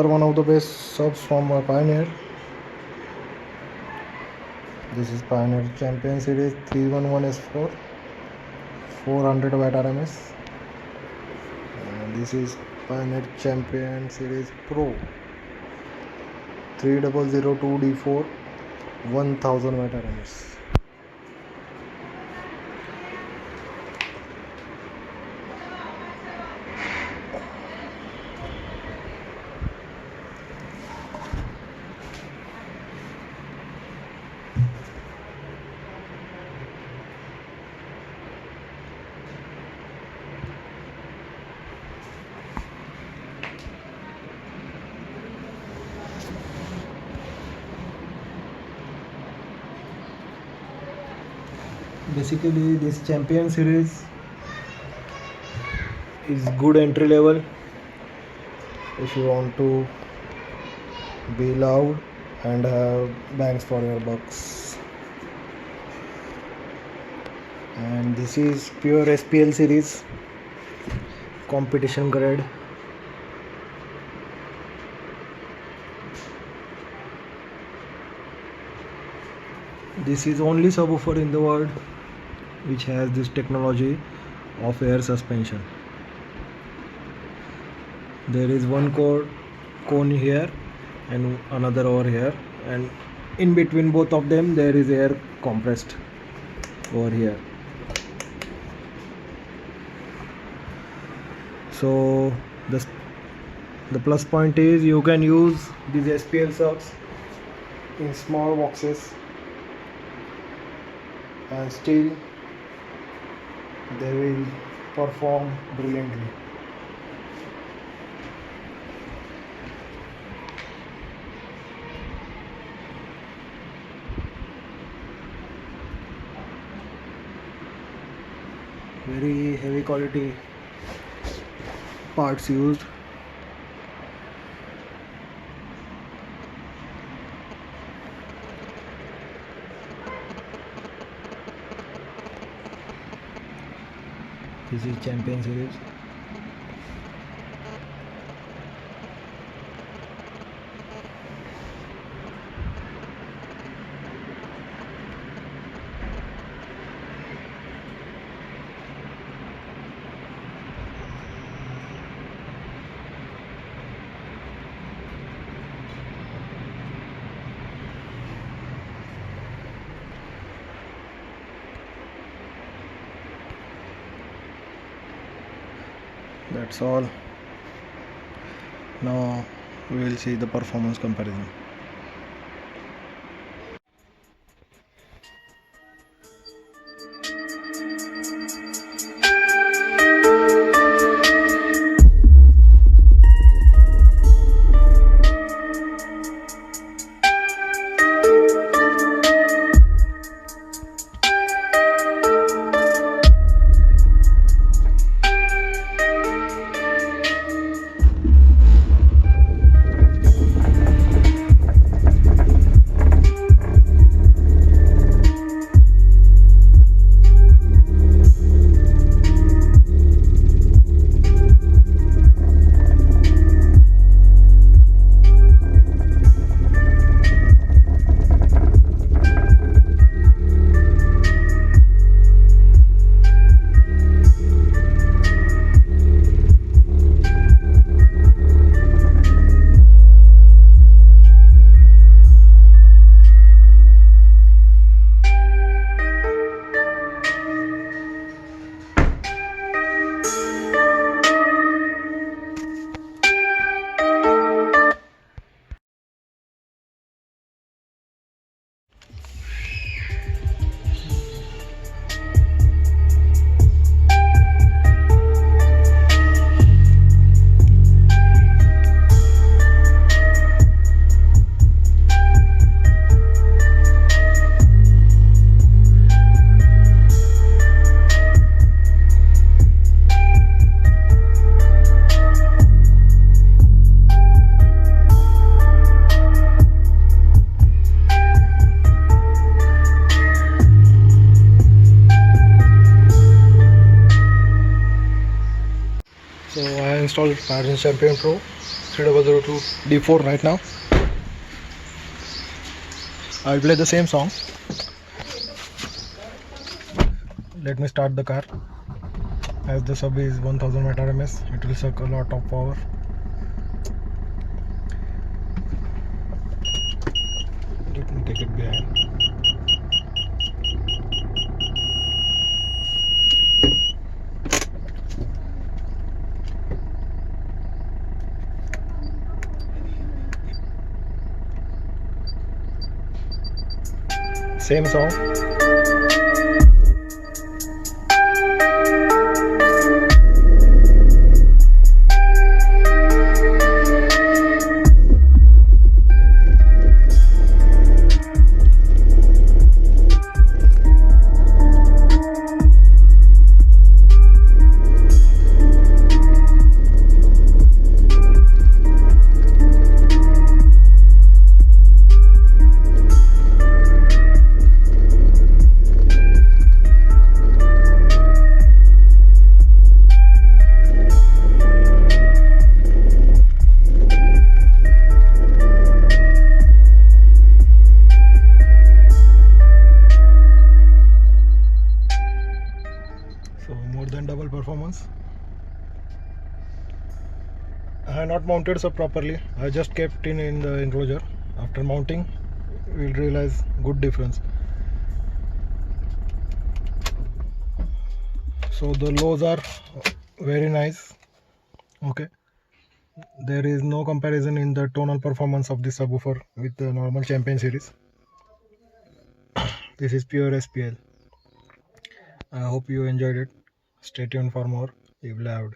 are one of the best subs from Pioneer. This is Pioneer Champion Series 311S4 400 watt RMS, and this is Pioneer Champion Series Pro 3002D4 1000 watt RMS. Basically, this Champion Series is good entry level if you want to be loud and have bangs for your bucks. And this is pure SPL series, competition grade. This is only subwoofer in the world which has this technology of air suspension. There is one cone here and another over here, and in between both of them there is air compressed over here. So the plus point is you can use these SPL subs in small boxes and still they will perform brilliantly. Very heavy quality parts used. This is Champion Series. That's all. Now we will see the performance comparison. So I installed Pioneer Champion Pro 3002 D4 right now. I will play the same song. Let me start the car. As the sub is 1000 watt RMS, it will suck a lot of power. Let me take it behind. Same song. So more than double performance. I have not mounted sub properly. I just kept in the enclosure. After mounting, we will realize good difference. So the lows are very nice. Okay, there is no comparison in the tonal performance of the subwoofer with the normal Champion series. This is pure SPL. I hope you enjoyed it. Stay tuned for more if loved.